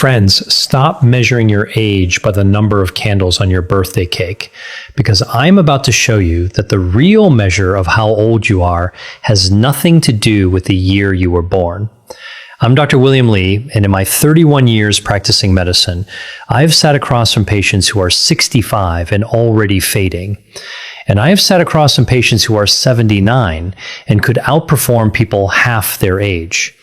Friends, stop measuring your age by the number of candles on your birthday cake, because I'm about to show you that the real measure of how old you are has nothing to do with the year you were born. I'm Dr. William Lee, and in my 31 years practicing medicine, I've sat across from patients who are 65 and already fading. And I have sat across from patients who are 79 and could outperform people half their age.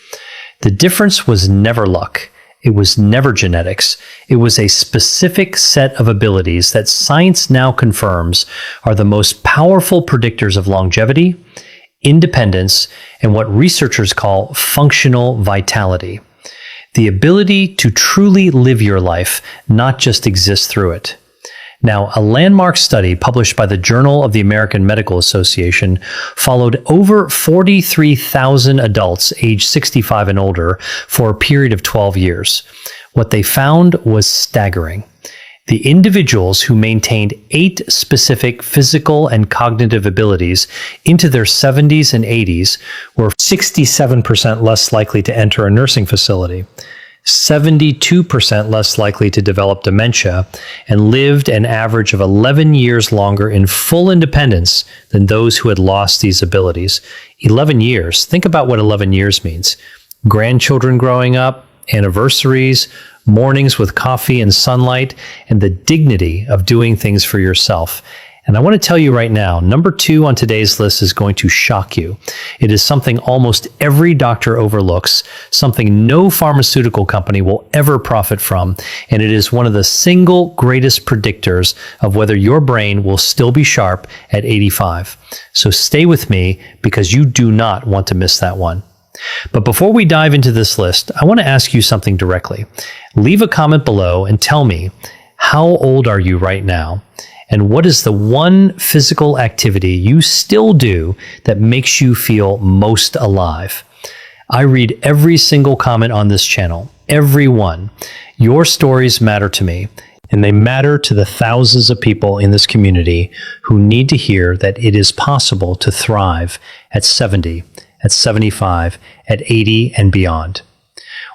The difference was never luck. It was never genetics. It was a specific set of abilities that science now confirms are the most powerful predictors of longevity, independence, and what researchers call functional vitality. The ability to truly live your life, not just exist through it. Now, a landmark study published by the Journal of the American Medical Association followed over 43,000 adults aged 65 and older for a period of 12 years. What they found was staggering. The individuals who maintained 8 specific physical and cognitive abilities into their 70s and 80s were 67% less likely to enter a nursing facility, 72% less likely to develop dementia, and lived an average of 11 years longer in full independence than those who had lost these abilities. 11 years. Think about what 11 years means. Grandchildren growing up, anniversaries, mornings with coffee and sunlight, and the dignity of doing things for yourself. And I want to tell you right now, number 2 on today's list is going to shock you. It is something almost every doctor overlooks, something no pharmaceutical company will ever profit from, and it is one of the single greatest predictors of whether your brain will still be sharp at 85. So stay with me, because you do not want to miss that one. But before we dive into this list, I want to ask you something directly. Leave a comment below and tell me, how old are you right now? And what is the one physical activity you still do that makes you feel most alive? I read every single comment on this channel, every one. Your stories matter to me, and they matter to the thousands of people in this community who need to hear that it is possible to thrive at 70, at 75, at 80, and beyond.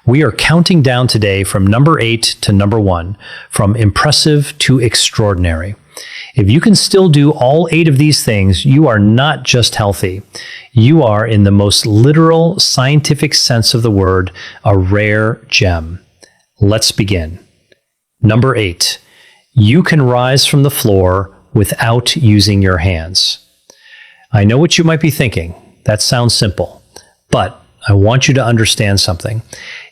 We are counting down today from number 8 to number 1, from impressive to extraordinary. If you can still do all 8 of these things, you are not just healthy. You are, in the most literal scientific sense of the word, a rare gem. Let's begin. Number 8, you can rise from the floor without using your hands. I know what you might be thinking. That sounds simple, but I want you to understand something.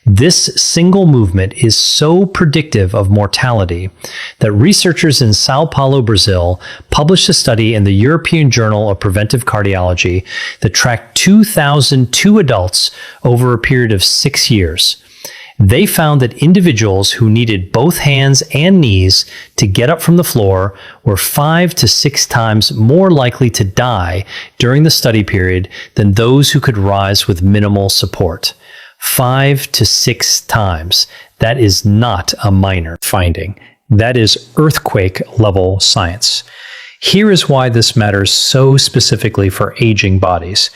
This single movement is so predictive of mortality that researchers in Sao Paulo, Brazil, published a study in the European Journal of Preventive Cardiology that tracked 2,002 adults over a period of 6 years. They found that individuals who needed both hands and knees to get up from the floor were 5 to 6 times more likely to die during the study period than those who could rise with minimal support. 5 to 6 times. That is not a minor finding. That is earthquake-level science. Here is why this matters so specifically for aging bodies.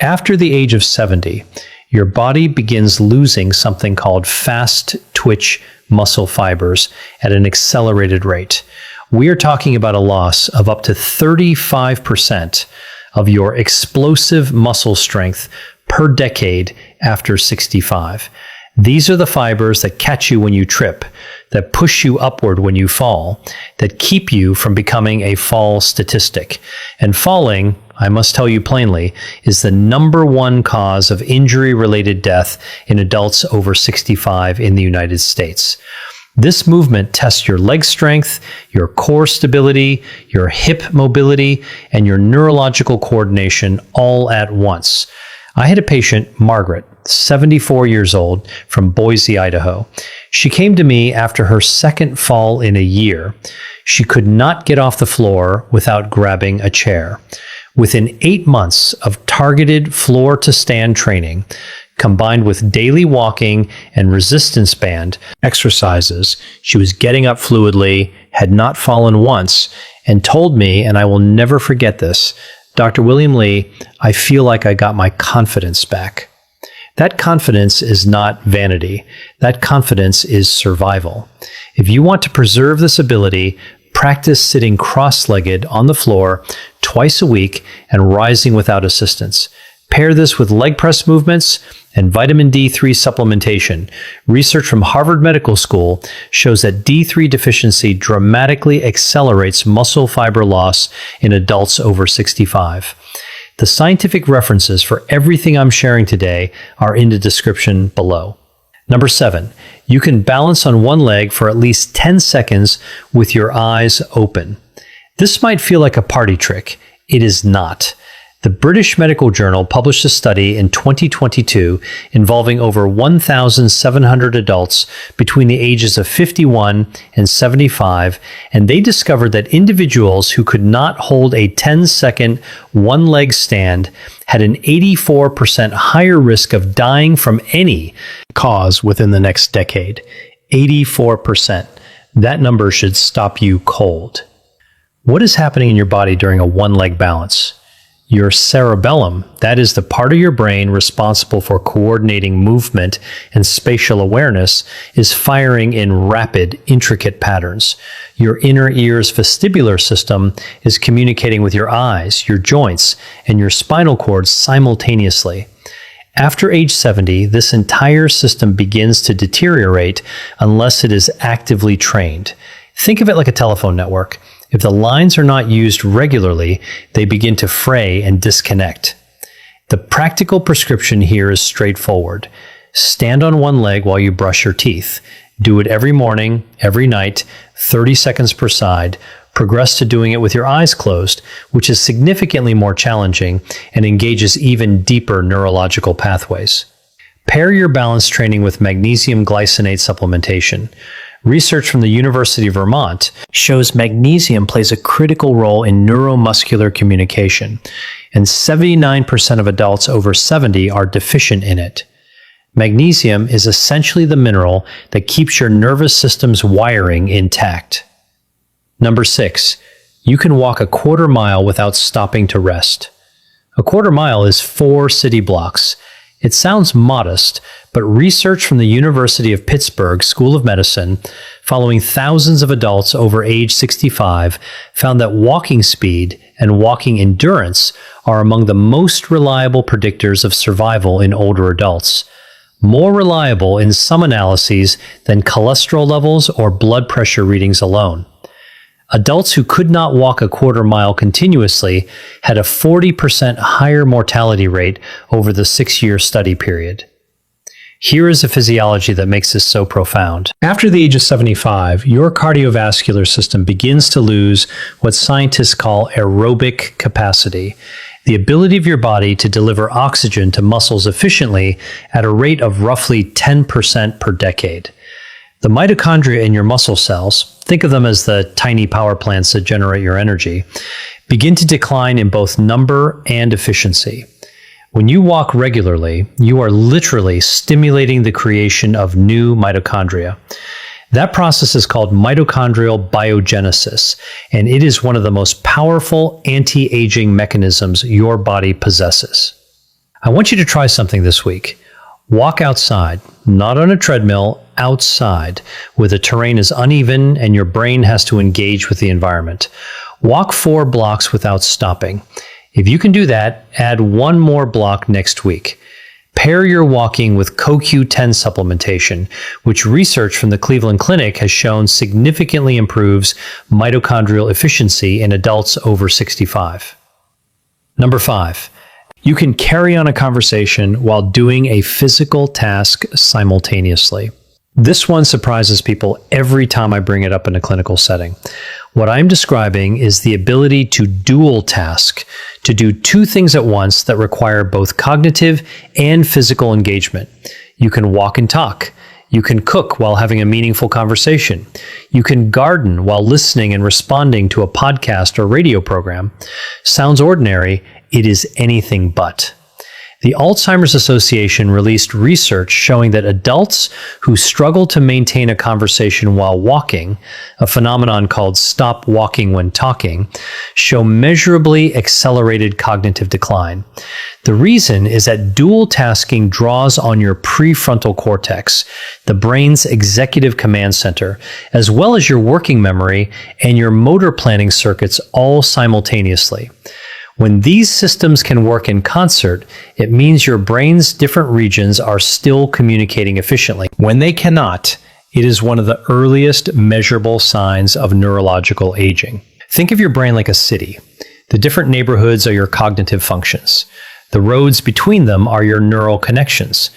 After the age of 70, your body begins losing something called fast-twitch muscle fibers at an accelerated rate. We are talking about a loss of up to 35% of your explosive muscle strength per decade after 65. These are the fibers that catch you when you trip, that push you upward when you fall, that keep you from becoming a fall statistic. And falling, I must tell you plainly, is the number 1 cause of injury-related death in adults over 65 in the United States. This movement tests your leg strength, your core stability, your hip mobility, and your neurological coordination all at once. I had a patient, Margaret, 74 years old, from Boise, Idaho. She came to me after her second fall in a year. She could not get off the floor without grabbing a chair. Within 8 months of targeted floor-to-stand training, combined with daily walking and resistance band exercises, she was getting up fluidly, had not fallen once, and told me, and I will never forget this, Dr. William Lee, I feel like I got my confidence back. That confidence is not vanity. That confidence is survival. If you want to preserve this ability, practice sitting cross-legged on the floor twice a week and rising without assistance. Pair this with leg press movements and vitamin D3 supplementation. Research from Harvard Medical School shows that D3 deficiency dramatically accelerates muscle fiber loss in adults over 65. The scientific references for everything I'm sharing today are in the description below. Number 7, you can balance on one leg for at least 10 seconds with your eyes open. This might feel like a party trick. It is not. The British Medical Journal published a study in 2022 involving over 1,700 adults between the ages of 51 and 75, and they discovered that individuals who could not hold a 10-second one-leg stand had an 84% higher risk of dying from any cause within the next decade. 84%. That number should stop you cold. What is happening in your body during a one-leg balance? Your cerebellum, that is the part of your brain responsible for coordinating movement and spatial awareness, is firing in rapid, intricate patterns. Your inner ear's vestibular system is communicating with your eyes, your joints, and your spinal cord simultaneously. After age 70, this entire system begins to deteriorate unless it is actively trained. Think of it like a telephone network. If the lines are not used regularly, they begin to fray and disconnect. The practical prescription here is straightforward. Stand on one leg while you brush your teeth. Do it every morning, every night, 30 seconds per side. Progress to doing it with your eyes closed, which is significantly more challenging and engages even deeper neurological pathways. Pair your balance training with magnesium glycinate supplementation. Research from the University of Vermont shows magnesium plays a critical role in neuromuscular communication, and 79% of adults over 70 are deficient in it. Magnesium is essentially the mineral that keeps your nervous system's wiring intact. Number 6, you can walk a quarter mile without stopping to rest. A quarter mile is 4 city blocks. It sounds modest, but research from the University of Pittsburgh School of Medicine, following thousands of adults over age 65, found that walking speed and walking endurance are among the most reliable predictors of survival in older adults. More reliable in some analyses than cholesterol levels or blood pressure readings alone. Adults who could not walk a quarter mile continuously had a 40% higher mortality rate over the 6-year study period. Here is a physiology that makes this so profound. After the age of 75, your cardiovascular system begins to lose what scientists call aerobic capacity, the ability of your body to deliver oxygen to muscles efficiently at a rate of roughly 10% per decade. The mitochondria in your muscle cells, think of them as the tiny power plants that generate your energy, begin to decline in both number and efficiency. When you walk regularly, you are literally stimulating the creation of new mitochondria. That process is called mitochondrial biogenesis, and it is one of the most powerful anti-aging mechanisms your body possesses. I want you to try something this week. Walk outside, not on a treadmill, outside, where the terrain is uneven and your brain has to engage with the environment. Walk 4 blocks without stopping. If you can do that, add 1 more block next week. Pair your walking with CoQ10 supplementation, which research from the Cleveland Clinic has shown significantly improves mitochondrial efficiency in adults over 65. Number 5. You can carry on a conversation while doing a physical task simultaneously. This one surprises people every time I bring it up in a clinical setting. What I'm describing is the ability to dual task, to do 2 things at once that require both cognitive and physical engagement. You can walk and talk. You can cook while having a meaningful conversation. You can garden while listening and responding to a podcast or radio program. Sounds ordinary. It is anything but. The Alzheimer's Association released research showing that adults who struggle to maintain a conversation while walking, a phenomenon called stop walking when talking, show measurably accelerated cognitive decline. The reason is that dual tasking draws on your prefrontal cortex, the brain's executive command center, as well as your working memory and your motor planning circuits all simultaneously. When these systems can work in concert, it means your brain's different regions are still communicating efficiently. When they cannot, it is one of the earliest measurable signs of neurological aging. Think of your brain like a city. The different neighborhoods are your cognitive functions. The roads between them are your neural connections.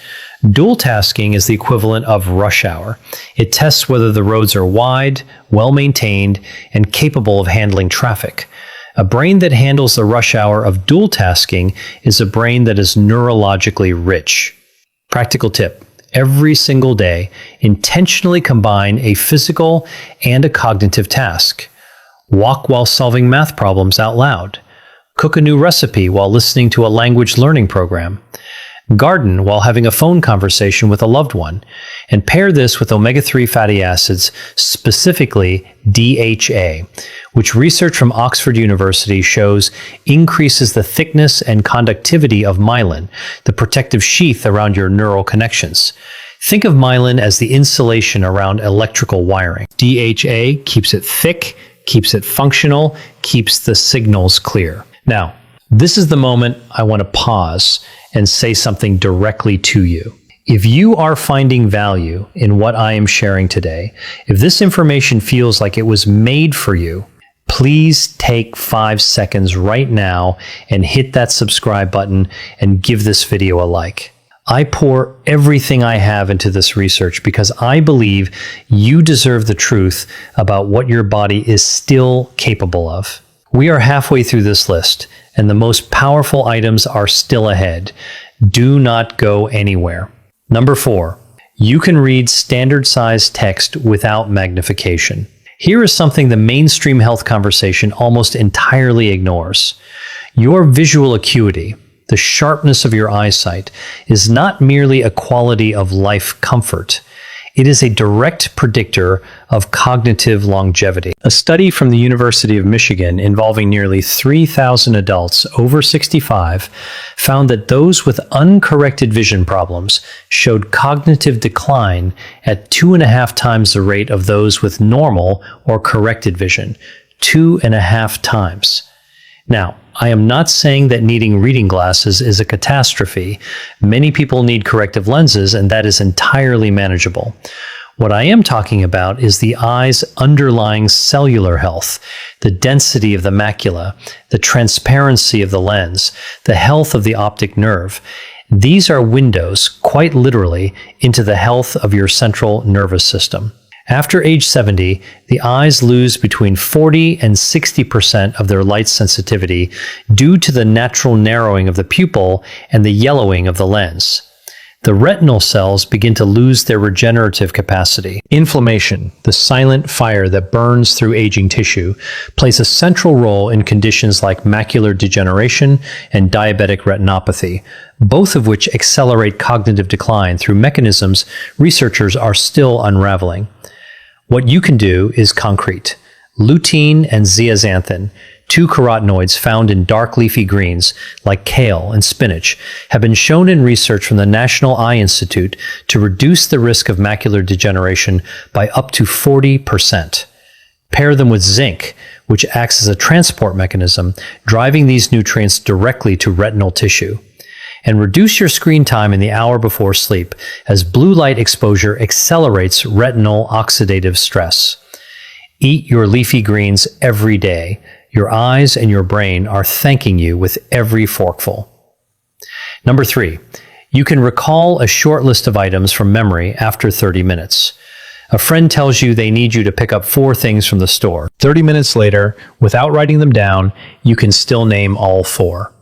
Dual tasking is the equivalent of rush hour. It tests whether the roads are wide, well-maintained, and capable of handling traffic. A brain that handles the rush hour of dual tasking is a brain that is neurologically rich. Practical tip: every single day, intentionally combine a physical and a cognitive task. Walk while solving math problems out loud. Cook a new recipe while listening to a language learning program. Garden while having a phone conversation with a loved one. And pair this with omega-3 fatty acids, specifically DHA, which research from Oxford University shows increases the thickness and conductivity of myelin, the protective sheath around your neural connections. Think of myelin as the insulation around electrical wiring. DHA keeps it thick, keeps it functional, keeps the signals clear. Now, this is the moment I want to pause and say something directly to you. If you are finding value in what I am sharing today, if this information feels like it was made for you, please take 5 seconds right now and hit that subscribe button and give this video a like. I pour everything I have into this research because I believe you deserve the truth about what your body is still capable of. We are halfway through this list, and the most powerful items are still ahead. Do not go anywhere. Number 4, you can read standard-sized text without magnification. Here is something the mainstream health conversation almost entirely ignores. Your visual acuity, the sharpness of your eyesight, is not merely a quality of life comfort. It is a direct predictor of cognitive longevity. A study from the University of Michigan involving nearly 3,000 adults over 65 found that those with uncorrected vision problems showed cognitive decline at 2.5 times the rate of those with normal or corrected vision. 2.5 times. Now, I am not saying that needing reading glasses is a catastrophe. Many people need corrective lenses, and that is entirely manageable. What I am talking about is the eye's underlying cellular health, the density of the macula, the transparency of the lens, the health of the optic nerve. These are windows, quite literally, into the health of your central nervous system. After age 70, the eyes lose between 40 and 60% of their light sensitivity due to the natural narrowing of the pupil and the yellowing of the lens. The retinal cells begin to lose their regenerative capacity. Inflammation, the silent fire that burns through aging tissue, plays a central role in conditions like macular degeneration and diabetic retinopathy, both of which accelerate cognitive decline through mechanisms researchers are still unraveling. What you can do is concrete. Lutein and zeaxanthin, 2 carotenoids found in dark leafy greens like kale and spinach, have been shown in research from the National Eye Institute to reduce the risk of macular degeneration by up to 40%. Pair them with zinc, which acts as a transport mechanism, driving these nutrients directly to retinal tissue. And reduce your screen time in the hour before sleep, as blue light exposure accelerates retinal oxidative stress. Eat your leafy greens every day. Your eyes and your brain are thanking you with every forkful. Number 3, you can recall a short list of items from memory after 30 minutes. A friend tells you they need you to pick up 4 things from the store. 30 minutes later, without writing them down, you can still name all 4.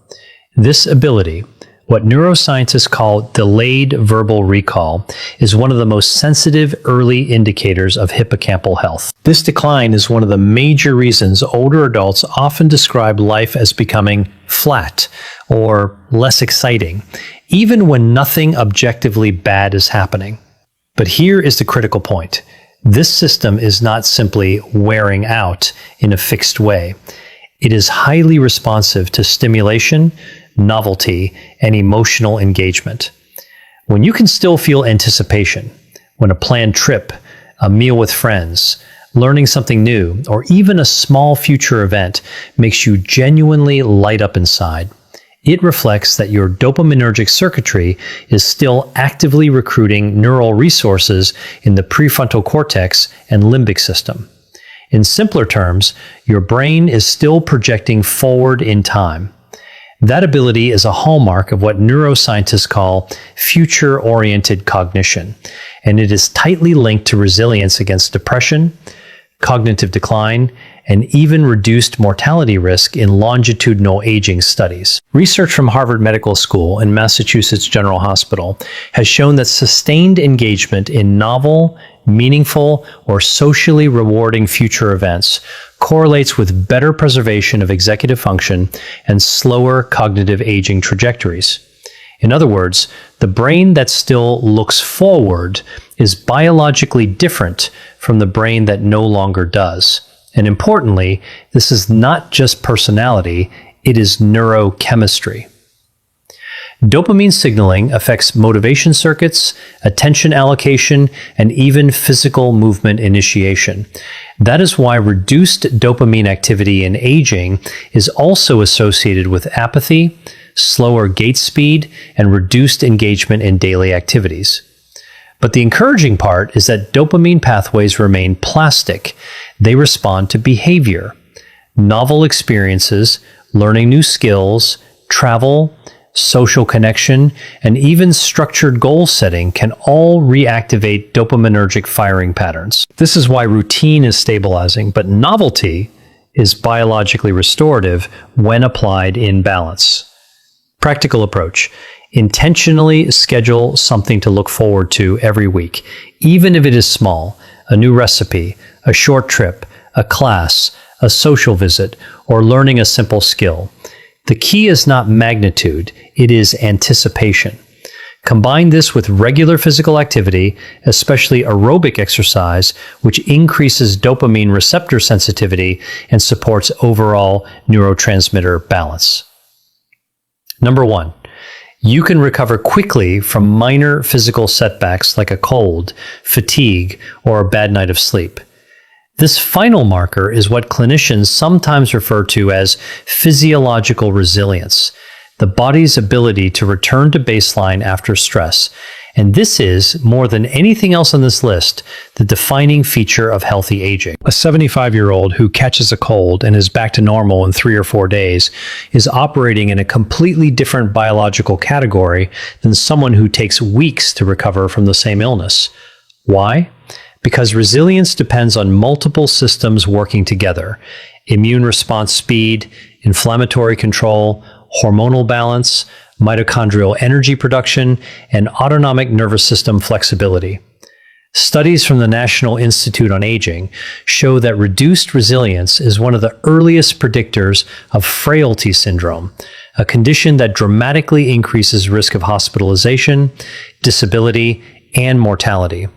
This ability, What neuroscientists call delayed verbal recall is one of the most sensitive early indicators of hippocampal health. This decline is one of the major reasons older adults often describe life as becoming flat or less exciting, even when nothing objectively bad is happening. But here is the critical point. This system is not simply wearing out in a fixed way. It is highly responsive to stimulation, novelty, and emotional engagement. When you can still feel anticipation, when a planned trip, a meal with friends, learning something new, or even a small future event makes you genuinely light up inside, it reflects that your dopaminergic circuitry is still actively recruiting neural resources in the prefrontal cortex and limbic system. In simpler terms, your brain is still projecting forward in time. That ability is a hallmark of what neuroscientists call future-oriented cognition, and it is tightly linked to resilience against depression, cognitive decline, and even reduced mortality risk in longitudinal aging studies. Research from Harvard Medical School and Massachusetts General Hospital has shown that sustained engagement in novel, meaningful, or socially rewarding future events correlates with better preservation of executive function and slower cognitive aging trajectories. In other words, the brain that still looks forward is biologically different from the brain that no longer does. And importantly, this is not just personality, it is neurochemistry. Dopamine signaling affects motivation circuits, attention allocation, and even physical movement initiation. That is why reduced dopamine activity in aging is also associated with apathy, slower gait speed, and reduced engagement in daily activities. But the encouraging part is that dopamine pathways remain plastic. They respond to behavior. Novel experiences, learning new skills, travel, social connection, and even structured goal setting can all reactivate dopaminergic firing patterns. This is why routine is stabilizing, but novelty is biologically restorative when applied in balance. Practical approach. Intentionally schedule something to look forward to every week, even if it is small, a new recipe, a short trip, a class, a social visit, or learning a simple skill. The key is not magnitude, it is anticipation. Combine this with regular physical activity, especially aerobic exercise, which increases dopamine receptor sensitivity and supports overall neurotransmitter balance. Number 1. You can recover quickly from minor physical setbacks like a cold, fatigue, or a bad night of sleep. This final marker is what clinicians sometimes refer to as physiological resilience, the body's ability to return to baseline after stress. And this is, more than anything else on this list, the defining feature of healthy aging. A 75-year-old who catches a cold and is back to normal in 3 or 4 days is operating in a completely different biological category than someone who takes weeks to recover from the same illness. Why? Because resilience depends on multiple systems working together: immune response speed, inflammatory control, hormonal balance, mitochondrial energy production, and autonomic nervous system flexibility. Studies from the National Institute on Aging show that reduced resilience is one of the earliest predictors of frailty syndrome, a condition that dramatically increases risk of hospitalization, disability, and mortality.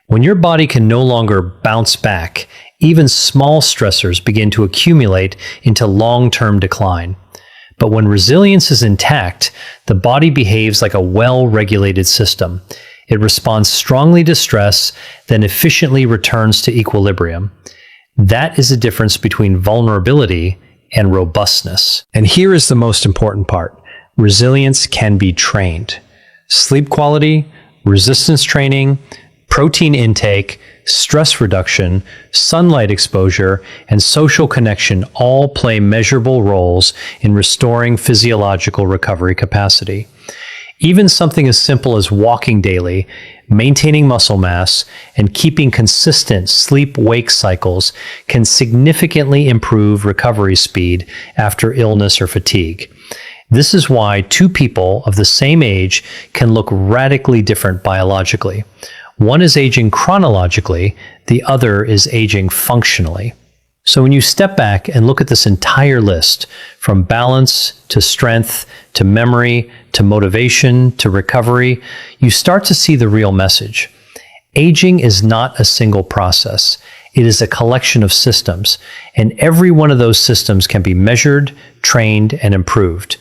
When your body can no longer bounce back, even small stressors begin to accumulate into long-term decline. But when resilience is intact, the body behaves like a well-regulated system. It responds strongly to stress, then efficiently returns to equilibrium. That is the difference between vulnerability and robustness. And here is the most important part. Resilience can be trained. Sleep quality, resistance training, protein intake, stress reduction, sunlight exposure, and social connection all play measurable roles in restoring physiological recovery capacity. Even something as simple as walking daily, maintaining muscle mass, and keeping consistent sleep-wake cycles can significantly improve recovery speed after illness or fatigue. This is why two people of the same age can look radically different biologically. One is aging chronologically, the other is aging functionally. So when you step back and look at this entire list, from balance to strength to memory to motivation to recovery, you start to see the real message. Aging is not a single process. It is a collection of systems, and every one of those systems can be measured, trained, and improved.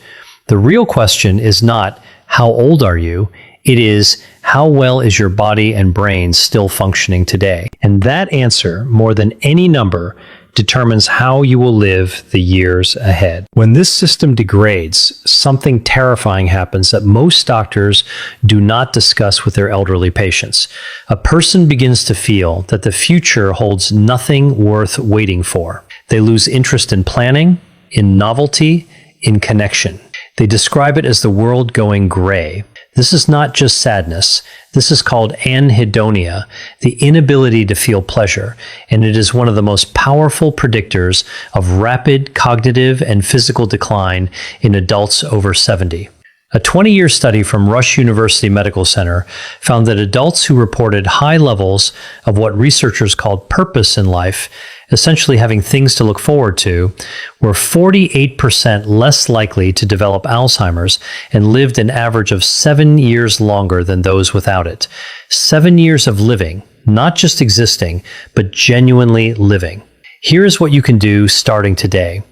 The real question is not, how old are you? It is, how well is your body and brain still functioning today? And that answer, more than any number, determines how you will live the years ahead. When this system degrades, something terrifying happens that most doctors do not discuss with their elderly patients. A person begins to feel that the future holds nothing worth waiting for. They lose interest in planning, in novelty, in connection. They describe it as the world going gray. This is not just sadness. This is called anhedonia, the inability to feel pleasure, and it is one of the most powerful predictors of rapid cognitive and physical decline in adults over 70. A 20-year study from Rush University Medical Center found that adults who reported high levels of what researchers called purpose in life, essentially having things to look forward to, were 48% less likely to develop Alzheimer's and lived an average of 7 years longer than those without it. 7 years of living, not just existing, but genuinely living. Here's what you can do starting today.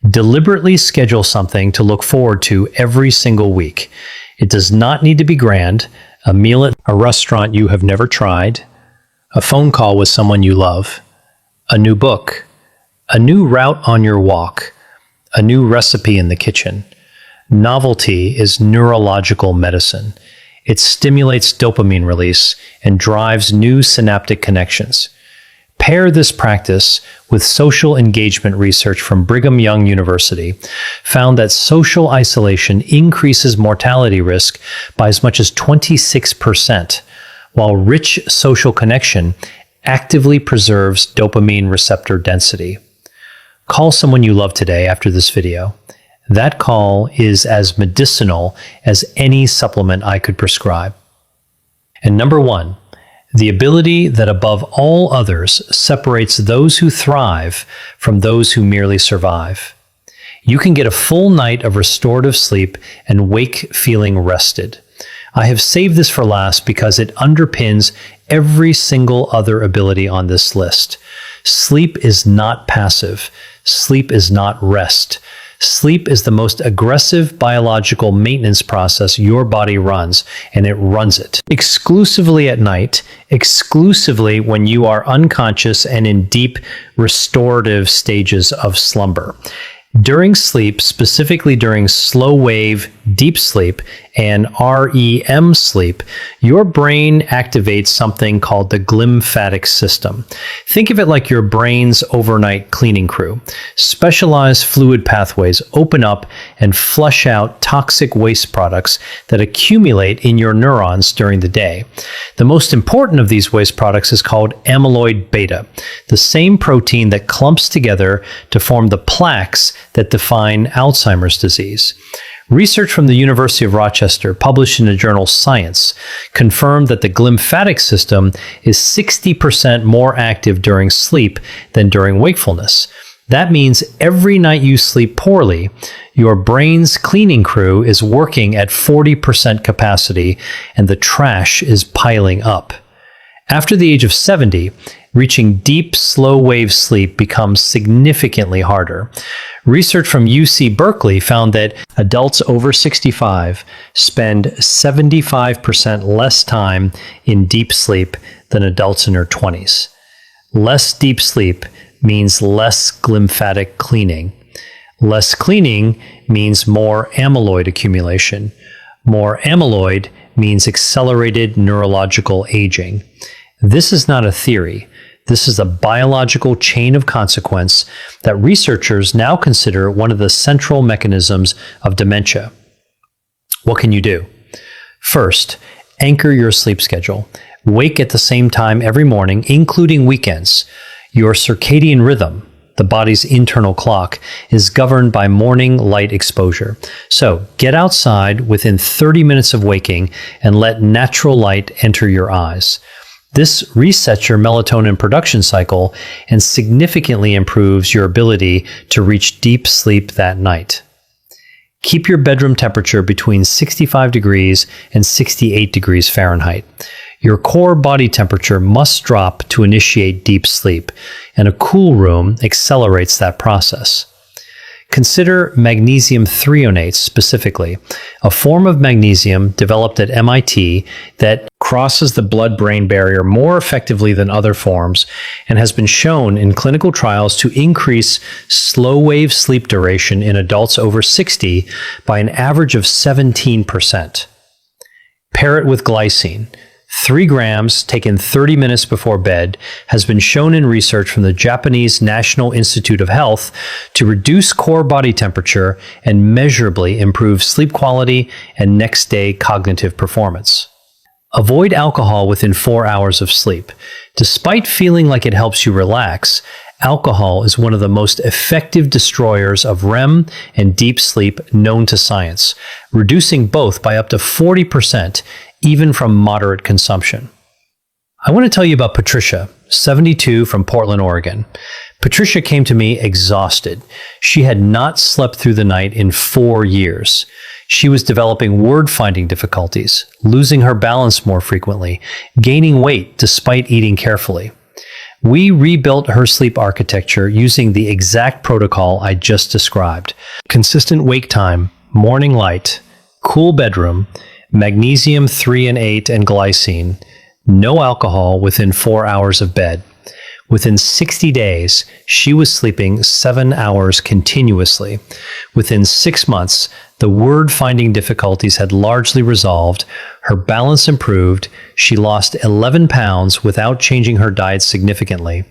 Deliberately schedule something to look forward to every single week. It does not need to be grand. A meal at a restaurant you have never tried, a phone call with someone you love, a new book, a new route on your walk, a new recipe in the kitchen. Novelty is neurological medicine. It stimulates dopamine release and drives new synaptic connections. Pair this practice with social engagement research from Brigham Young University found that social isolation increases mortality risk by as much as 26%, while rich social connection actively preserves dopamine receptor density. Call someone you love today after this video. That call is as medicinal as any supplement I could prescribe. And number one, the ability that above all others separates those who thrive from those who merely survive. You can get a full night of restorative sleep and wake feeling rested. I have saved this for last because it underpins every single other ability on this list. Sleep is not passive. Sleep is not rest. Sleep is the most aggressive biological maintenance process your body runs, and it runs it exclusively at night, exclusively when you are unconscious and in deep restorative stages of slumber. During sleep, specifically during slow wave deep sleep and REM sleep, your brain activates something called the glymphatic system. Think of it like your brain's overnight cleaning crew. Specialized fluid pathways open up and flush out toxic waste products that accumulate in your neurons during the day. The most important of these waste products is called amyloid beta, the same protein that clumps together to form the plaques that define Alzheimer's disease. Research from the University of Rochester, published in the journal Science, confirmed that the glymphatic system is 60% more active during sleep than during wakefulness. That means every night you sleep poorly, your brain's cleaning crew is working at 40% capacity and the trash is piling up. After the age of 70, reaching deep, slow-wave sleep becomes significantly harder. Research from UC Berkeley found that adults over 65 spend 75% less time in deep sleep than adults in their 20s. Less deep sleep means less glymphatic cleaning. Less cleaning means more amyloid accumulation. More amyloid means accelerated neurological aging. This is not a theory. This is a biological chain of consequence that researchers now consider one of the central mechanisms of dementia. What can you do? First, anchor your sleep schedule. Wake at the same time every morning, including weekends. Your circadian rhythm, the body's internal clock, is governed by morning light exposure. So get outside within 30 minutes of waking and let natural light enter your eyes. This resets your melatonin production cycle and significantly improves your ability to reach deep sleep that night. Keep your bedroom temperature between 65 degrees and 68 degrees Fahrenheit. Your core body temperature must drop to initiate deep sleep, and a cool room accelerates that process. Consider magnesium threonate specifically, a form of magnesium developed at MIT that crosses the blood-brain barrier more effectively than other forms and has been shown in clinical trials to increase slow-wave sleep duration in adults over 60 by an average of 17%. Pair it with glycine. 3 grams taken 30 minutes before bed has been shown in research from the Japanese National Institute of Health to reduce core body temperature and measurably improve sleep quality and next day cognitive performance. Avoid alcohol within 4 hours of sleep. Despite feeling like it helps you relax, alcohol is one of the most effective destroyers of REM and deep sleep known to science, reducing both by up to 40%, even from moderate consumption. I want to tell you about Patricia, 72, from Portland, Oregon. Patricia came to me exhausted. She had not slept through the night in 4 years. She was developing word-finding difficulties, losing her balance more frequently, gaining weight despite eating carefully. We rebuilt her sleep architecture using the exact protocol I just described. Consistent wake time, morning light, cool bedroom, magnesium threonate and glycine, no alcohol within 4 hours of bed. Within 60 days, she was sleeping 7 hours continuously. Within 6 months, the word-finding difficulties had largely resolved, her balance improved, she lost 11 pounds without changing her diet significantly.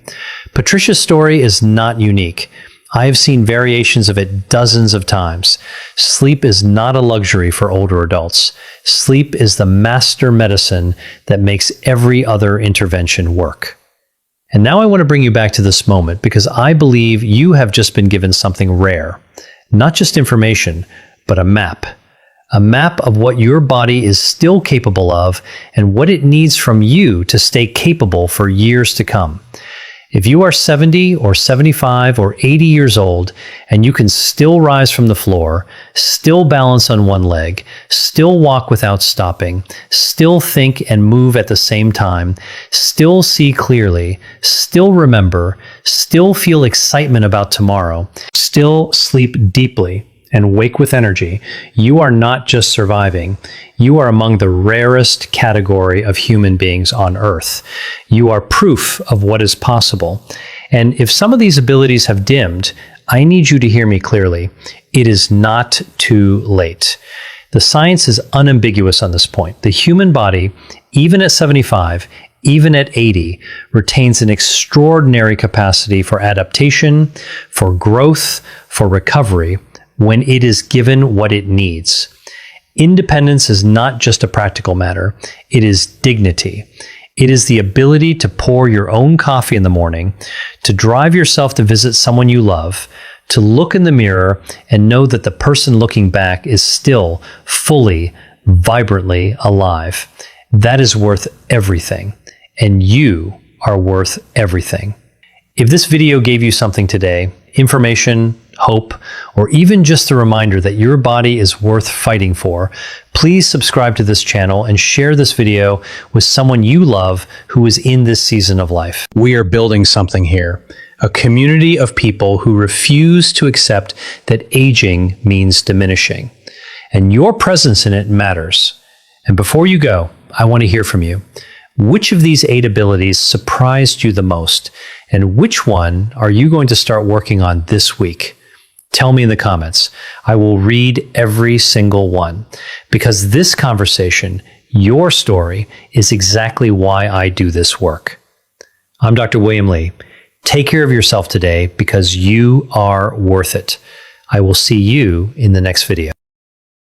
Patricia's story is not unique. I have seen variations of it dozens of times. Sleep is not a luxury for older adults. Sleep is the master medicine that makes every other intervention work. And now I want to bring you back to this moment because I believe you have just been given something rare. Not just information, but a map. A map of what your body is still capable of and what it needs from you to stay capable for years to come. If you are 70 or 75 or 80 years old and you can still rise from the floor, still balance on one leg, still walk without stopping, still think and move at the same time, still see clearly, still remember, still feel excitement about tomorrow, still sleep deeply and wake with energy, you are not just surviving. You are among the rarest category of human beings on Earth. You are proof of what is possible. And if some of these abilities have dimmed, I need you to hear me clearly. It is not too late. The science is unambiguous on this point. The human body, even at 75, even at 80, retains an extraordinary capacity for adaptation, for growth, for recovery, when it is given what it needs. Independence is not just a practical matter, it is dignity. It is the ability to pour your own coffee in the morning, to drive yourself to visit someone you love, to look in the mirror and know that the person looking back is still fully, vibrantly alive. That is worth everything, and you are worth everything. If this video gave you something today, information, hope, or even just a reminder that your body is worth fighting for, please subscribe to this channel and share this video with someone you love who is in this season of life. We are building something here, a community of people who refuse to accept that aging means diminishing. And your presence in it matters. And before you go, I want to hear from you. Which of these 8 abilities surprised you the most? And which one are you going to start working on this week? Tell me in the comments. I will read every single one because this conversation, your story, is exactly why I do this work. I'm Dr. William Li. Take care of yourself today because you are worth it. I will see you in the next video.